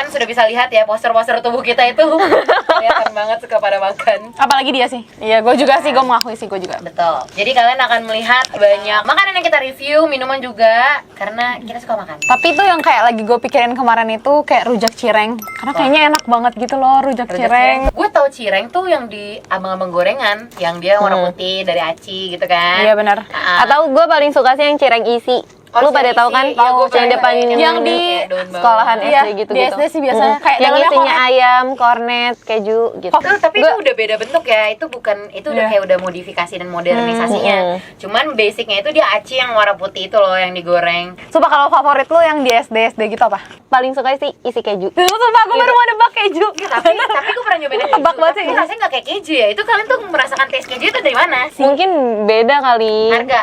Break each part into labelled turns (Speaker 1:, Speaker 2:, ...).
Speaker 1: kan sudah bisa lihat ya poster-poster tubuh kita itu kelihatan banget suka pada makan.
Speaker 2: Apalagi dia sih. Iya, gue juga sih, gue mengakui sih, gue juga.
Speaker 1: Betul. Jadi kalian akan melihat banyak makanan yang kita review, minuman juga, karena kita suka makan.
Speaker 2: Tapi itu yang kayak lagi gue pikirin kemarin itu kayak rujak cireng. Karena kayaknya enak banget gitu loh rujak cireng.
Speaker 1: Gue tau cireng tuh yang di abang-abang gorengan, yang dia warna putih dari aci gitu kan.
Speaker 2: Iya benar.
Speaker 3: Atau gue paling suka sih yang cireng isi. Lu pada tahu kan?
Speaker 1: Iya, gua
Speaker 3: yang depan
Speaker 2: yang di
Speaker 3: sekolahan
Speaker 2: iya,
Speaker 3: SD gitu
Speaker 2: di SD sih biasanya kayak
Speaker 3: yang
Speaker 2: dalamnya
Speaker 3: isinya
Speaker 2: kornet.
Speaker 3: ayam, kornet, keju gitu.
Speaker 1: Tapi itu udah beda bentuk ya. Itu bukan, itu udah kayak udah modifikasi dan modernisasinya. Cuman basicnya itu dia aci yang warna putih itu loh yang digoreng.
Speaker 2: Sumpah kalau favorit lu yang di SD gitu apa?
Speaker 3: Paling suka sih isi keju.
Speaker 2: Sumpah aku baru mau nebak keju.
Speaker 1: Tapi gue pernah nyobain keju.
Speaker 2: Tebak banget sih.
Speaker 1: Tapi rasanya nggak kayak keju ya. Itu kalian tuh merasakan taste keju itu dari mana?
Speaker 3: Mungkin beda kali.
Speaker 1: Harga.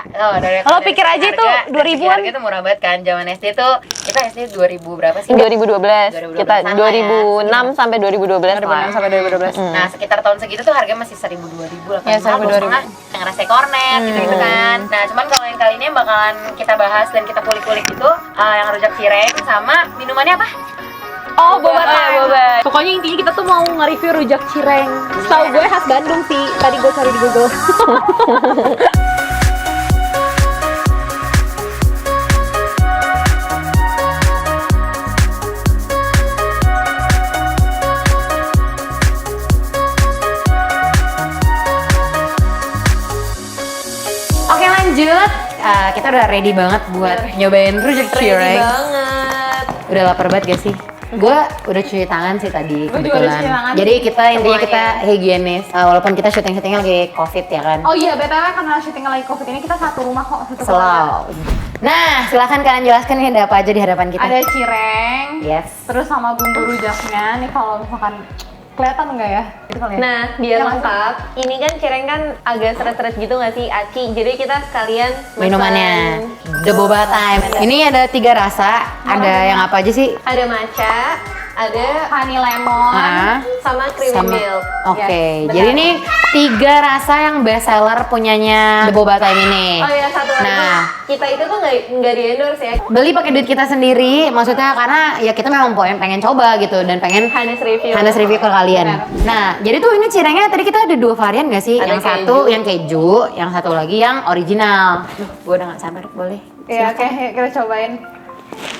Speaker 2: Kalau pikir aja itu 2000-an.
Speaker 1: Harga itu murah banget kan. Zaman SD tuh kita SD 2000 berapa sih?
Speaker 3: 2012. Kita 2006 sampai 2012 lah.
Speaker 2: 2006 sampai 2012.
Speaker 1: Nah, sekitar tahun segitu tuh harga masih 1000-2000 lah.
Speaker 2: Ya, 1000-2000.
Speaker 1: Yang rasanya kornet gitu kan. Nah, cuman kalau yang kali ini bakalan kita bahas dan kita kulik-kulik itu yang rujak cireng sama minumannya apa?
Speaker 2: Oh, boba
Speaker 3: Oh,
Speaker 2: time.
Speaker 3: boba.
Speaker 2: Pokoknya intinya kita tuh mau nge-review rujak cireng. Setahu gue khas Bandung sih. Tadi gue cari di Google. Oke, lanjut. Kita udah ready banget buat nyobain rujak cireng.
Speaker 3: Banget.
Speaker 1: Udah lapar banget gak sih? Gue udah cuci tangan sih tadi
Speaker 2: Gua juga udah cuci tangan.
Speaker 1: Jadi kita intinya kita higienis walaupun kita syuting-syutingnya lagi covid ya kan.
Speaker 2: Oh iya, BTW karena syuting lagi Covid ini kita satu rumah kok, satu keluarga.
Speaker 1: Selalu. Nah, silahkan kalian jelaskan ini ada apa aja di hadapan kita.
Speaker 2: Ada cireng,
Speaker 1: Yes.
Speaker 2: terus sama bumbu rujaknya. Nih kalau misalkan kelihatan enggak ya? Itu kali ya?
Speaker 3: Nah, biar
Speaker 2: Iya,
Speaker 3: lengkap, ini kan cireng kan agak seret-seret gitu nggak sih, aci. Jadi kita sekalian pesan-
Speaker 1: Minumannya The Boba Time. Ini ada 3 rasa. Ada yang apa aja sih?
Speaker 3: Ada matcha, ada
Speaker 2: honey lemon.
Speaker 3: sama creamy
Speaker 1: Sama.
Speaker 3: milk.
Speaker 1: Oke,
Speaker 2: benar.
Speaker 1: jadi ini 3 rasa yang best seller punyanya The Boba Time ini.
Speaker 3: Oh ya, satu lagi.
Speaker 1: Nah,
Speaker 3: Kita itu tuh nggak di endorse ya.
Speaker 1: beli pakai duit kita sendiri, maksudnya karena ya kita memang pengen coba gitu dan pengen
Speaker 3: Hanes review.
Speaker 1: Hanes review ke kalian. Nah, jadi tuh ini cirengnya tadi kita ada 2 varian gak sih?
Speaker 3: Ada
Speaker 1: Yang satu yang keju, yang satu lagi yang original. Gue udah gak sabar, boleh?
Speaker 2: Iya, oke, yuk kita cobain.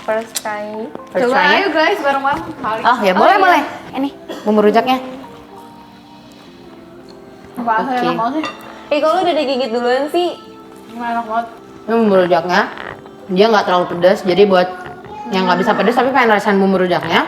Speaker 2: First try.
Speaker 1: First
Speaker 2: Coba
Speaker 1: try-nya?
Speaker 2: ayo guys, bareng-bareng. Kali.
Speaker 1: Oh ya boleh
Speaker 3: iya.
Speaker 1: boleh. Ini bumbu rujaknya.
Speaker 2: Wah,
Speaker 1: Oke.
Speaker 2: enak banget sih.
Speaker 3: Kalau udah digigit duluan sih,
Speaker 2: Enak banget.
Speaker 1: Ini bumbu rujaknya, dia nggak terlalu pedas, jadi buat yang nggak bisa pedas tapi pengen rasain bumbu rujaknya,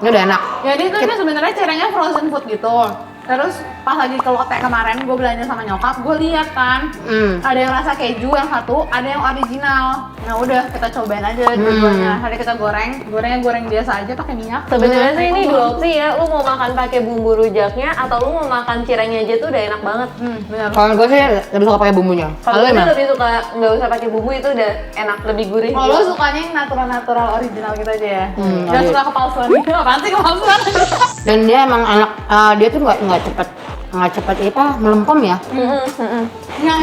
Speaker 1: ini udah enak.
Speaker 2: Jadi tuh ini sebenarnya cirengnya frozen food gitu. Terus pas lagi ke Lotte kemarin gue belanja sama nyokap, gue lihat kan ada yang rasa keju yang satu, ada yang original. Nah udah kita cobain aja dua-duanya. Hari kita gorengnya goreng biasa aja pakai minyak.
Speaker 3: sebenarnya sih ini 2 opsi ya. Lu mau makan pakai bumbu rujaknya atau lu mau makan cirengnya aja tuh udah enak banget.
Speaker 2: Benar.
Speaker 1: Kalau gue sih lebih suka pakai bumbunya.
Speaker 3: Kalau
Speaker 1: Kalau
Speaker 3: gue
Speaker 1: gimana?
Speaker 3: lebih suka nggak usah pakai bumbu, itu udah enak, lebih gurih.
Speaker 2: Kalau lo sukanya yang natural original gitu aja ya. Gak
Speaker 1: oke.
Speaker 2: suka kepalsuan gitu. Apaan sih kepalsuan?
Speaker 1: Dan dia emang enak, dia tuh nggak cepet apa melempem ya.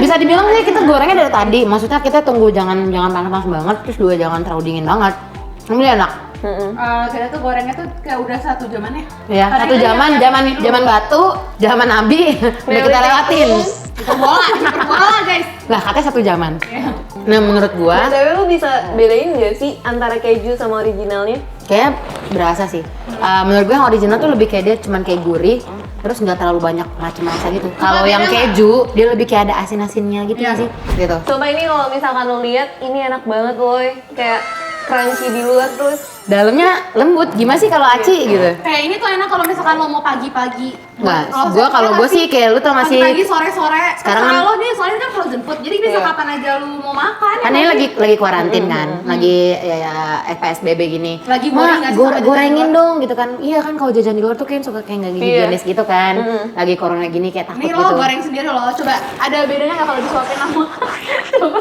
Speaker 1: Bisa dibilang sih kita gorengnya dari tadi, maksudnya kita tunggu jangan panas-panas banget, terus juga jangan terlalu dingin banget. Ini enak.
Speaker 2: Kita tuh gorengnya tuh kayak udah 1 jaman ya.
Speaker 1: Ya, satu zaman batu, zaman nabi udah kita lewatin.
Speaker 2: Bola guys.
Speaker 1: Lah katanya 1 zaman. Nah menurut gua
Speaker 3: Tapi lu bisa bedain nggak sih antara keju sama originalnya?
Speaker 1: kayak berasa sih. Menurut gue yang original tuh lebih kayak dia cuman kayak gurih, terus nggak terlalu banyak macam rasa gitu. Kalau yang keju dia lebih kayak ada asin-asinnya gitu nggak sih? Gitu.
Speaker 3: Coba ini kalau misalkan lu lihat, ini enak banget woy. Kayak crunchy di luar terus
Speaker 1: Dalamnya lembut. Gimana sih kalau aci gitu?
Speaker 2: Kayak ini tuh enak kalau misalkan lo mau pagi-pagi.
Speaker 1: Nggak, kalau gue sih kayak lu tau masih
Speaker 2: pagi-pagi sore-sore.
Speaker 1: Sekarang
Speaker 2: Sekarang
Speaker 1: kan-
Speaker 2: lo nih soalnya kan frozen food. Jadi bisa kapan aja lu mau makan.
Speaker 1: kan ini lagi kuarantin kan, lagi ya PSBB gini.
Speaker 2: Lagi goreng nggak sih sama jajan
Speaker 1: gorengin
Speaker 2: di luar?
Speaker 1: dong gitu kan. Iya kan kalau jajan di luar tuh kayak suka kayak nggak higienis gitu kan. Lagi corona gini kayak takut
Speaker 2: Ini
Speaker 1: gitu.
Speaker 2: lo goreng sendiri lo. Coba ada bedanya nggak kalau disuapin sama? Coba.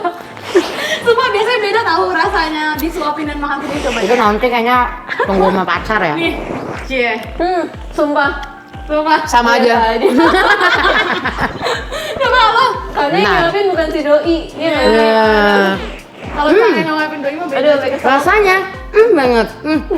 Speaker 2: Sumpah biasanya beda tahu rasanya disuapin dan makan sendiri. Coba.
Speaker 1: Itu nanti kayaknya tunggu sama pacar ya.
Speaker 2: Nih, cie.
Speaker 3: sumpah
Speaker 2: Sumpah.
Speaker 1: Sama aja.
Speaker 2: Coba lo.
Speaker 3: Karena yang
Speaker 1: Nah.
Speaker 3: nyiapin bukan si doi. Iya nggak sih?
Speaker 1: Iya.
Speaker 2: Kalau misalnya nggak maafin doi mah beda.
Speaker 3: Aduh,
Speaker 2: sih.
Speaker 1: Rasanya Banget.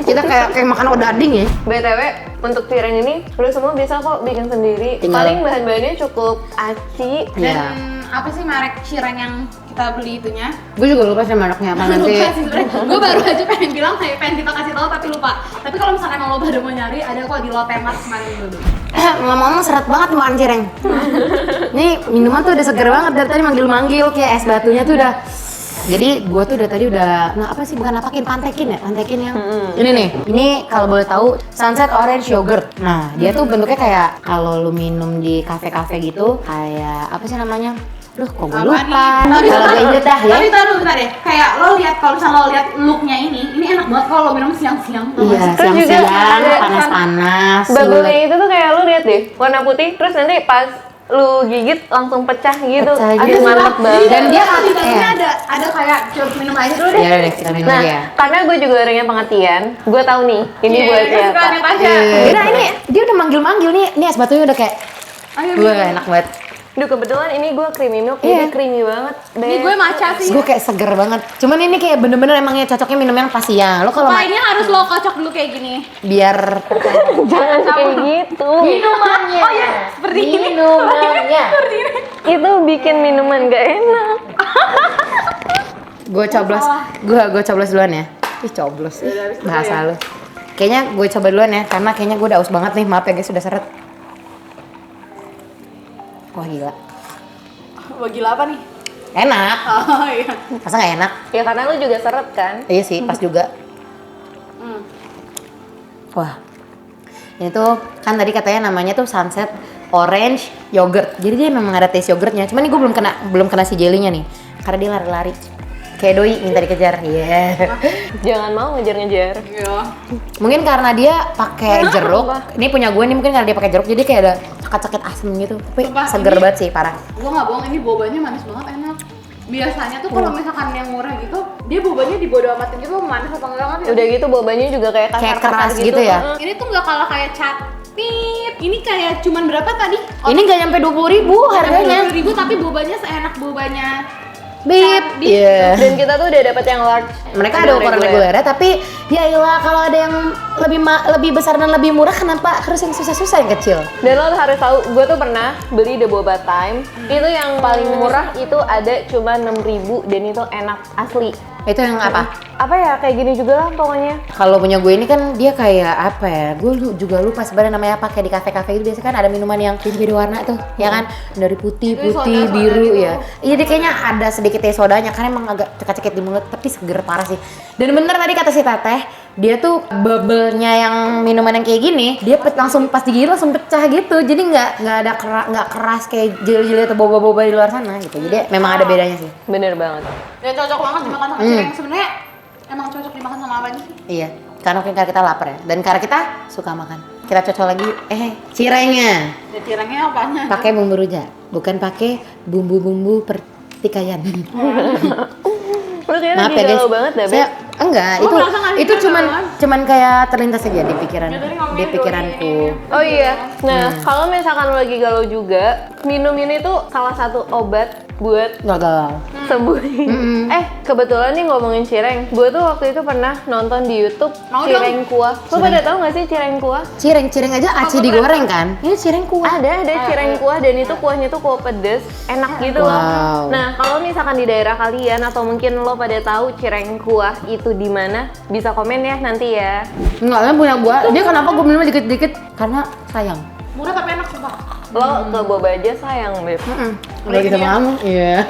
Speaker 1: Kita kayak makan odading ya.
Speaker 3: BTW, untuk cireng ini lu semua bisa kok bikin sendiri.
Speaker 1: Tinggal.
Speaker 3: Paling bahan-bahannya cukup aci.
Speaker 1: Iya.
Speaker 2: Dan apa sih merek cireng yang kita beli itunya?
Speaker 1: Gue juga lupa sih mereknya apa nanti.
Speaker 2: Lupa sih sebenernya. Gue baru aja pengen bilang kayak pengen kita kasih tahu tapi lupa. Tapi kalau misalnya emang lo pada mau nyari, ada kok di Lotemart kemarin gue beli.
Speaker 1: Ngomong-ngomong seret banget makan cireng. Nih minuman tuh udah seger banget dari tadi manggil-manggil kayak es batunya tuh udah. Jadi gua tuh dari tadi udah, nah apa sih bukan apakin, pantekin yang ini nih. Ini kalau boleh tahu Sunset Orange Yogurt. Nah dia tuh bentuknya kayak kalau lu minum di kafe-kafe gitu, kayak apa sih namanya? Duh kok gue lupa. Kalau gue inget dah ya.
Speaker 2: Tapi taruh bentar deh, kayak lo lihat kalau misalnya lo lihat looknya ini enak banget kalau lo minum siang-siang.
Speaker 1: Iya,
Speaker 3: Terus juga
Speaker 1: siang-siang,
Speaker 3: ada
Speaker 1: panas-panas.
Speaker 3: Bubble-nya itu tuh kayak lu lihat deh, warna putih. Terus nanti pas lu gigit langsung pecah gitu.
Speaker 1: Pecah
Speaker 3: Aduh,
Speaker 1: gitu.
Speaker 3: mantep banget.
Speaker 1: Dan dia
Speaker 2: di dalamnya
Speaker 1: iya.
Speaker 2: ada kayak coba minum aja dulu deh.
Speaker 1: Ya udah deh kita minum
Speaker 3: Nah,
Speaker 1: aja ya.
Speaker 3: karena gue juga orangnya pengertian, gue tahu nih ini buat siapa.
Speaker 1: Udah ini dia udah manggil-manggil nih. Ini es batunya udah kayak
Speaker 2: Ayo,
Speaker 1: gue enak banget.
Speaker 3: Duh kebetulan ini gue creamy milk,
Speaker 1: Iya.
Speaker 3: jadi creamy banget.
Speaker 2: Ini gue matcha sih.
Speaker 1: Gue kayak seger banget. Cuman ini kayak bener-bener emangnya cocoknya minum yang pas siang. Lo kalau
Speaker 2: Nah, ini harus lo kocok dulu kayak gini.
Speaker 1: biar
Speaker 3: Jangan kayak gitu.
Speaker 1: minumannya.
Speaker 2: Oh ya, seperti ini.
Speaker 1: Minumannya.
Speaker 3: Itu bikin minuman gak enak.
Speaker 1: Gue coblos. Gue coblos duluan ya. Ih coblos. Bahasa lu. Kayaknya gue coba duluan ya karena kayaknya gue udah aus banget nih. Maaf ya guys sudah seret. Wah gila.
Speaker 2: Wah gila apa nih?
Speaker 1: Enak.
Speaker 2: Oh iya.
Speaker 1: Masa gak enak?
Speaker 3: Ya karena lu juga seret kan.
Speaker 1: Iya sih, pas juga. Wah, ini tuh kan tadi katanya namanya tuh Sunset Orange Yogurt. Jadi dia memang ada taste yogurtnya. Cuman nih gue belum kena si jelinya nih, karena dia lari-lari. Kayak doi minta dikejar. Iya.
Speaker 3: Jangan mau ngejar-ngejar.
Speaker 2: Iya.
Speaker 1: Mungkin karena dia pakai jeruk. Ini punya gue nih mungkin karena dia pakai jeruk jadi kayak ada cakit-cakit asem gitu. Tapi
Speaker 2: Sumpah,
Speaker 1: seger
Speaker 2: ini-
Speaker 1: banget sih parah.
Speaker 2: Gue nggak bohong, ini bobanya manis banget, enak. Biasanya tuh kalau misalkan yang murah gitu, dia bobanya dibodo amatin gitu, manis apa enggak kan?
Speaker 3: Udah gitu bobanya juga kayak
Speaker 1: Kayak
Speaker 3: kasar-kasar
Speaker 1: keras gitu ya?
Speaker 2: Ini tuh nggak kalah kayak catip. Ini kayak cuman berapa tadi?
Speaker 1: Ini nggak nyampe 20.000 harganya.
Speaker 2: 20.000 tapi bobanya seenak bobanya.
Speaker 1: Bip. Iya.
Speaker 3: Dan kita tuh udah dapat yang large.
Speaker 1: Mereka ada ukuran regulernya, tapi ya iyalah kalau ada yang lebih besar dan lebih murah kenapa harus yang susah-susah yang kecil?
Speaker 3: Dan lo harus tahu, gue tuh pernah beli The Boba Time. Itu yang paling murah itu ada cuma 6.000 dan itu enak asli.
Speaker 1: Itu yang apa?
Speaker 3: Apa ya kayak gini juga lah pokoknya.
Speaker 1: Kalau punya gue ini kan dia kayak apa ya? Gue juga lupa sebenarnya namanya apa. Kayak di kafe-kafe itu biasanya kan ada minuman yang beda warna tuh, ya kan? Dari putih,
Speaker 2: soda-soda
Speaker 1: biru
Speaker 2: gitu.
Speaker 1: ya. Iya dia kayaknya ada sedikit teh sodanya karena emang agak cekit-cekit di mulut, tapi seger parah sih. Dan bener tadi kata si Teteh, dia tuh bubble-nya yang minuman yang kayak gini, dia langsung pas digigit langsung pecah gitu. Jadi nggak keras kayak jeli-jeli atau boba-boba di luar sana gitu. Jadi memang ada bedanya sih.
Speaker 3: Bener banget.
Speaker 2: Dan cocok banget dimakan sama cireng. Sebenarnya emang cocok dimakan sama apa aja sih?
Speaker 1: Iya, karena mungkin karena kita lapar ya, dan karena kita suka makan. Kita cocok lagi, cirengnya
Speaker 2: Ya cirengnya apanya?
Speaker 1: pakai bumbu rujak, bukan pakai bumbu-bumbu pertikaian.
Speaker 3: Lu kayaknya
Speaker 1: Maaf
Speaker 3: lagi
Speaker 1: ya guys,
Speaker 3: galau banget dah,
Speaker 1: saya
Speaker 3: Beb.
Speaker 1: enggak,
Speaker 2: Lu merasa nggak sih
Speaker 1: itu cuman
Speaker 2: galau?
Speaker 1: cuman kayak terlintas aja di pikiran,
Speaker 2: Ya, tadi ngomongin
Speaker 1: di pikiranku.
Speaker 3: Oh iya, nah kalau misalkan lo lagi galau juga, minum ini tuh salah satu obat buat
Speaker 1: Nggak galau.
Speaker 3: sembuhin. Kebetulan nih ngomongin cireng, gue tuh waktu itu pernah nonton di YouTube
Speaker 2: Mau
Speaker 3: cireng kuah. Lo pada tahu nggak sih cireng kuah?
Speaker 1: Cireng aja aci digoreng kan? Ini cireng kuah.
Speaker 3: Ada cireng kuah dan itu kuahnya tuh kuah pedes, enak gitu loh.
Speaker 1: Wow.
Speaker 3: Nah kalau misalkan di daerah kalian atau mungkin lo pada tahu cireng kuah itu di mana, bisa komen ya nanti ya.
Speaker 1: Enggak, kan punya gua. Dia kenapa gua minum dikit-dikit? Karena sayang.
Speaker 2: Murah tapi enak sumpah.
Speaker 3: Lo ke boba aja sayang, Beb.
Speaker 1: Udah gitu sama kamu. Iya.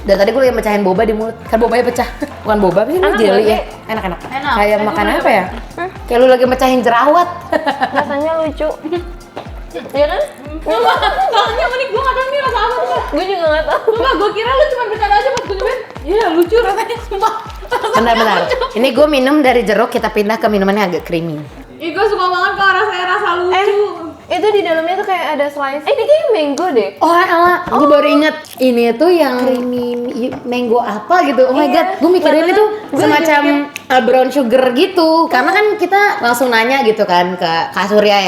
Speaker 1: Dan tadi gue lagi mecahin boba di mulut. Kan bobanya pecah. Bukan boba, tapi ini
Speaker 3: Enak
Speaker 1: jelly
Speaker 3: nggak
Speaker 1: ya.
Speaker 3: sih?
Speaker 1: Enak.
Speaker 2: Enak.
Speaker 1: Kayak
Speaker 2: Eh,
Speaker 1: makan
Speaker 2: gua
Speaker 1: apa ya? Kayak lu lagi mecahin jerawat.
Speaker 3: Rasanya lucu. Iya kan?
Speaker 2: Soalnya unik, gue gak tau nih rasa apa tuh.
Speaker 3: Gue juga nggak tahu.
Speaker 2: Sumpah gue kira lu cuma bercanda aja pas gue nyobain. Iya lucu rasanya sumpah.
Speaker 1: Bentar. Ini gue minum dari jeruk, kita pindah ke minumannya agak creamy.
Speaker 2: Ih gue suka banget kalau rasanya rasa lucu.
Speaker 3: Itu di dalamnya tuh kayak ada slice. Ini kayak mango deh.
Speaker 1: Oh elah, gue baru inget. Ini tuh yang creamy mango apa gitu. Oh my
Speaker 3: Iya.
Speaker 1: god, gue mikirin
Speaker 3: Bahkan
Speaker 1: itu
Speaker 3: gue
Speaker 1: semacam brown sugar gitu. Karena kan kita langsung nanya gitu kan ke Kak Surya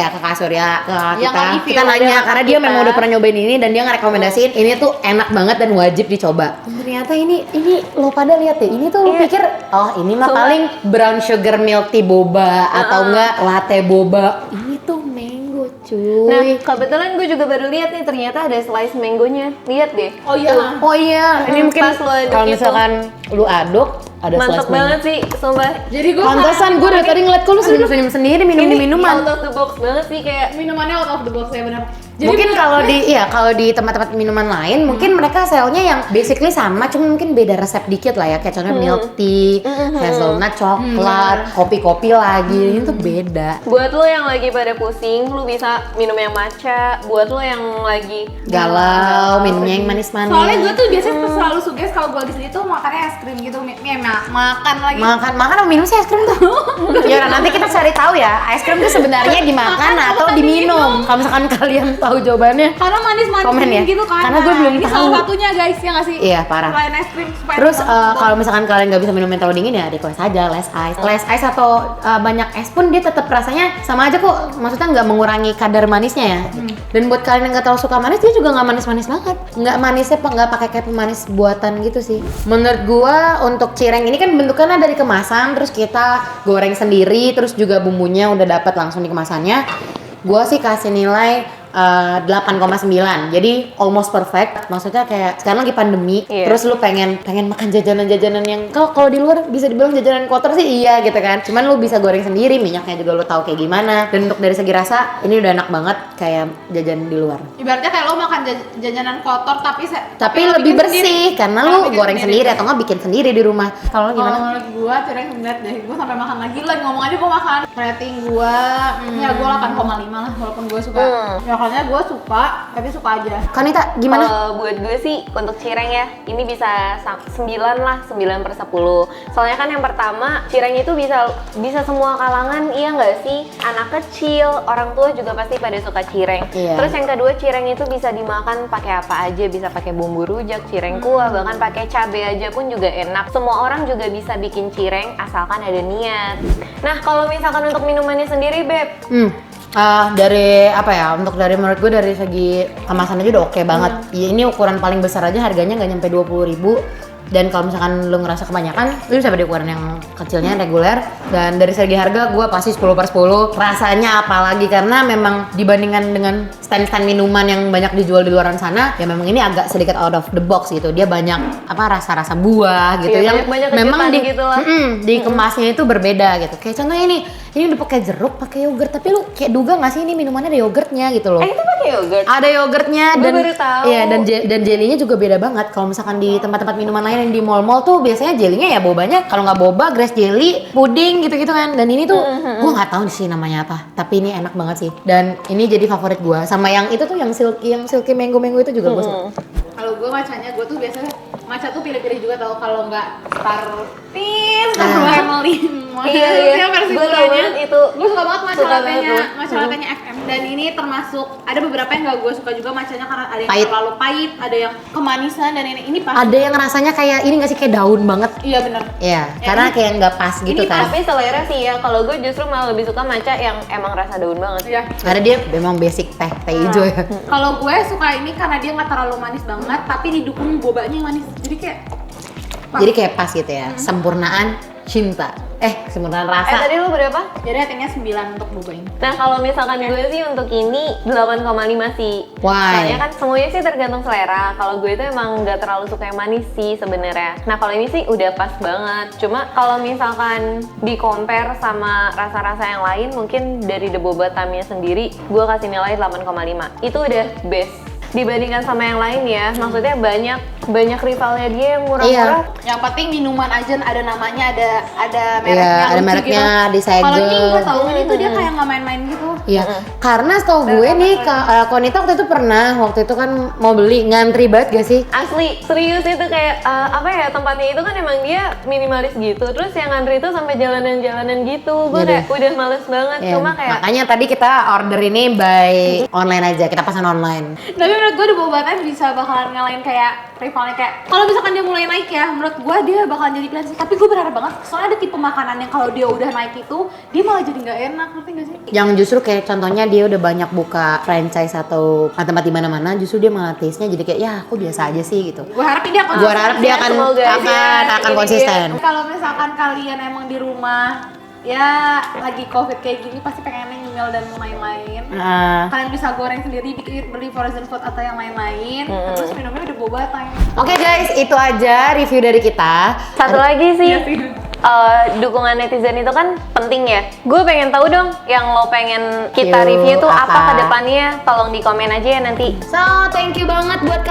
Speaker 1: ke
Speaker 2: Yang
Speaker 1: kita.
Speaker 2: review
Speaker 1: Kita nanya
Speaker 3: ada
Speaker 1: karena dia
Speaker 3: kita.
Speaker 1: memang udah pernah nyobain ini dan dia ngerekomendasiin ini tuh enak banget dan wajib dicoba. ternyata ini lo pada lihat deh, ini tuh lo
Speaker 3: Iya.
Speaker 1: pikir oh ini mah
Speaker 3: Cuma-
Speaker 1: paling brown sugar milk tea boba atau enggak latte boba. Ini tuh mango
Speaker 3: Nah,
Speaker 1: cuy.
Speaker 3: kebetulan gue juga baru lihat nih, ternyata ada slice mangonya. Lihat deh.
Speaker 2: Oh iya.
Speaker 1: Oh iya, ini mungkin
Speaker 3: pas lo aduk
Speaker 1: kalau
Speaker 3: itu.
Speaker 1: misalkan lu aduk ada
Speaker 3: Mantap
Speaker 1: slice mango.
Speaker 3: banget sih, sumpah.
Speaker 2: Jadi gue
Speaker 1: Pantesan gue dari tadi ngeliat kok lu senyum-senyum sendiri minum di minuman.
Speaker 3: out of the box banget sih, kayak
Speaker 2: minumannya out of the box ya benar. Jadi
Speaker 1: Mungkin
Speaker 2: bener-
Speaker 1: kalau di tempat-tempat minuman lain mungkin mereka selnya yang basically sama, cuma mungkin beda resep dikit lah ya, kayak contohnya milk tea, hazelnut coklat, kopi-kopi lagi, ini tuh beda.
Speaker 3: buat lo yang lagi pada pusing, lo bisa minum yang matcha. Buat lo yang lagi
Speaker 1: Galau, minumnya yang manis-manis.
Speaker 2: Soalnya gue tuh biasanya selalu suges kalau gue di sini tuh makannya es krim gitu, makan lagi.
Speaker 1: makan atau minum sih es krim tuh? Ya udah, nanti kita cari tahu ya, es krim tuh sebenarnya dimakan atau diminum. Kalau misalkan kalian tahu jawabannya.
Speaker 2: Karena manis-manis
Speaker 1: Komen ya.
Speaker 2: gitu kan.
Speaker 1: Karena gue belum
Speaker 2: ini
Speaker 1: tahu.
Speaker 2: salah satunya guys, ya nggak sih?
Speaker 1: Iya, parah.
Speaker 2: Selain es krim supaya
Speaker 1: Terus
Speaker 2: tetap
Speaker 1: kalau misalkan kalian nggak bisa minum yang terlalu dingin ya request aja less ice. Less ice atau banyak es pun dia tetap rasanya sama aja kok. Maksudnya nggak mengurangi kadar manisnya ya. Dan buat kalian yang nggak terlalu suka manis, dia juga nggak manis-manis banget. Nggak manisnya nggak pakai kayak pemanis buatan gitu sih. Menurut gua untuk cireng ini kan bentukannya dari kemasan, terus kita goreng sendiri, terus juga bumbunya udah dapat langsung di kemasannya. Gua sih kasih nilai 8,9, jadi almost perfect. Maksudnya kayak sekarang lagi pandemi,
Speaker 3: Iya.
Speaker 1: terus lu pengen makan jajanan-jajanan yang kalau di luar bisa dibilang jajanan kotor sih iya gitu kan. Cuman lu bisa goreng sendiri, minyaknya juga lu tahu kayak gimana. Dan untuk dari segi rasa ini udah enak banget kayak jajanan di luar.
Speaker 2: ibaratnya kayak lo makan jajanan kotor tapi lo
Speaker 1: Tapi lebih
Speaker 2: bikin
Speaker 1: bersih
Speaker 2: sendiri.
Speaker 1: karena
Speaker 2: Kalau
Speaker 1: lu
Speaker 2: bikin
Speaker 1: goreng sendiri atau nggak bikin sendiri di rumah. Kalau lu
Speaker 2: Kalau
Speaker 1: gimana?
Speaker 2: menurut gue cireng ngeliat deh, gue sampai makan lagi lagi ngomong aja gue makan. Rating gue, ya gue 8,5 lah walaupun gue suka. Ya karena gue suka, tapi suka aja.
Speaker 1: Kanita gimana?
Speaker 3: Kalau buat gue sih untuk cireng ya, ini bisa 9 lah, 9/10. Soalnya kan yang pertama, cireng itu bisa semua kalangan, iya nggak sih? Anak kecil, orang tua juga pasti pada suka cireng.
Speaker 1: Iya.
Speaker 3: Terus yang kedua, cireng itu bisa dimakan pakai apa aja, bisa pakai bumbu rujak, cireng kuah, bahkan pakai cabai aja pun juga enak. Semua orang juga bisa bikin cireng asalkan ada niat. Nah, kalau misalkan untuk minumannya sendiri, Beb,
Speaker 1: Dari apa ya? Untuk dari menurut gue dari segi kemasan aja udah oke banget. Ya, ini ukuran paling besar aja harganya nggak nyampe 20.000. Dan kalau misalkan lu ngerasa kebanyakan, lu bisa beli ukuran yang kecilnya reguler. Dan dari segi harga gue pasti 10/10. Rasanya apalagi karena memang dibandingkan dengan stand-stand minuman yang banyak dijual di luaran sana, ya memang ini agak sedikit out of the box gitu. Dia banyak rasa-rasa buah gitu
Speaker 3: Iya,
Speaker 1: yang
Speaker 3: banyak
Speaker 1: memang
Speaker 3: kejutan gitu lah.
Speaker 1: dikemasnya itu berbeda gitu. Kayak contohnya ini udah pakai jeruk, pakai yogurt, tapi lu kayak duga nggak sih ini minumannya ada yogurtnya gitu loh.
Speaker 3: itu pakai yogurt.
Speaker 1: Ada yogurtnya
Speaker 3: Gue
Speaker 1: dan
Speaker 3: baru tahu.
Speaker 1: iya dan jelinya juga beda banget. Kalau misalkan di tempat-tempat minuman lain yang di mall-mall tuh biasanya jelinya ya bobanya kalau nggak boba, grass jelly, puding gitu-gitu kan. Dan ini tuh gua nggak tahu sih namanya apa, tapi ini enak banget sih. Dan ini jadi favorit gua. Sama yang itu tuh yang silky mango itu juga gua suka.
Speaker 2: Kalau gue macanya, gue tuh biasanya matcha tuh pilih-pilih juga tau, kalau nggak Startin, Family.
Speaker 3: Iya.
Speaker 2: versi
Speaker 3: Gue tau
Speaker 2: gulanya.
Speaker 3: banget itu.
Speaker 2: Gue suka banget matcha
Speaker 3: Suka
Speaker 2: latte-nya,
Speaker 3: banget tuh.
Speaker 2: matcha latte-nya FM. Dan ini termasuk ada beberapa yang nggak gue suka juga matchanya karena ada yang
Speaker 1: Pahit.
Speaker 2: terlalu pahit, ada yang kemanisan dan ini pas.
Speaker 1: Ada yang rasanya kayak ini nggak sih kayak daun banget.
Speaker 2: Iya bener.
Speaker 1: Iya, karena kayak nggak pas gitu
Speaker 2: ini
Speaker 1: kan.
Speaker 3: Tapi selera sih ya, kalau gue justru malah lebih suka matcha yang emang rasa daun banget.
Speaker 2: Iya.
Speaker 1: Karena dia memang basic teh hijau ya.
Speaker 2: Kalau gue suka ini karena dia nggak terlalu manis banget, tapi didukung bobanya yang manis. Jadi kayak
Speaker 1: Jadi kayak pas gitu ya. Sempurnaan cinta. Sempurnaan rasa.
Speaker 3: Tadi lu berapa?
Speaker 2: jadi ratingnya 9 untuk boba ini.
Speaker 3: Nah, kalau misalkan gue sih untuk ini 8,5 sih.
Speaker 1: Why?
Speaker 3: Soalnya kan semuanya sih tergantung selera. Kalau gue itu emang nggak terlalu suka yang manis sih sebenarnya. Nah, kalau ini sih udah pas banget. Cuma kalau misalkan di compare sama rasa-rasa yang lain, mungkin dari The Boba Time-nya sendiri, gue kasih nilai 8,5. Itu udah best. Dibandingkan sama yang lain ya, maksudnya banyak rivalnya dia yang murah-murah.
Speaker 2: Yang penting minuman aja ada namanya, ada mereknya.
Speaker 1: Iya, ada
Speaker 2: lucu
Speaker 1: mereknya,
Speaker 2: gitu.
Speaker 1: disegel.
Speaker 2: Kalau ini gue tau ini tuh dia kayak nggak main-main gitu.
Speaker 1: Iya, karena setahu gue nih, Konita waktu itu kan mau beli, ngantri banget gak sih?
Speaker 3: Asli, serius itu kayak tempatnya itu kan emang dia minimalis gitu. Terus yang ngantri itu sampai jalanan-jalanan gitu. Gue
Speaker 1: Iya
Speaker 3: kayak udah males banget.
Speaker 1: Iya,
Speaker 3: Cuma kayak
Speaker 1: makanya tadi kita order ini by online aja, kita pesan online.
Speaker 2: Tapi menurut gue The Boba Time bisa bakalan ngalahin kayak rivalnya kayak kalau misalkan dia mulai naik ya, menurut gue dia bakalan jadi pilihan sih. Tapi gue berharap banget soalnya ada tipe makanan yang kalau dia udah naik itu dia malah jadi nggak enak, ngerti nggak sih?
Speaker 1: Yang justru kayak contohnya dia udah banyak buka franchise atau tempat di mana-mana, justru dia malah taste-nya jadi kayak ya aku biasa aja sih gitu.
Speaker 2: Gue harap dia akan
Speaker 1: Gue harap dia akan
Speaker 3: semoga
Speaker 1: akan
Speaker 3: ini
Speaker 1: konsisten.
Speaker 2: Kalau misalkan kalian emang di rumah ya lagi covid kayak gini pasti pengen nyemil dan lain-lain. Kalian bisa goreng sendiri, beli frozen food atau yang lain-lain. Terus minumnya udah Boba Time.
Speaker 1: Oke guys, itu aja review dari kita.
Speaker 3: Satu lagi sih,
Speaker 2: Iya sih.
Speaker 3: dukungan netizen itu kan penting ya. Gue pengen tahu dong yang lo pengen kita
Speaker 1: Yuk,
Speaker 3: review tuh apa
Speaker 1: apa?
Speaker 3: ke depannya. Tolong di komen aja ya nanti.
Speaker 1: So, thank you banget buat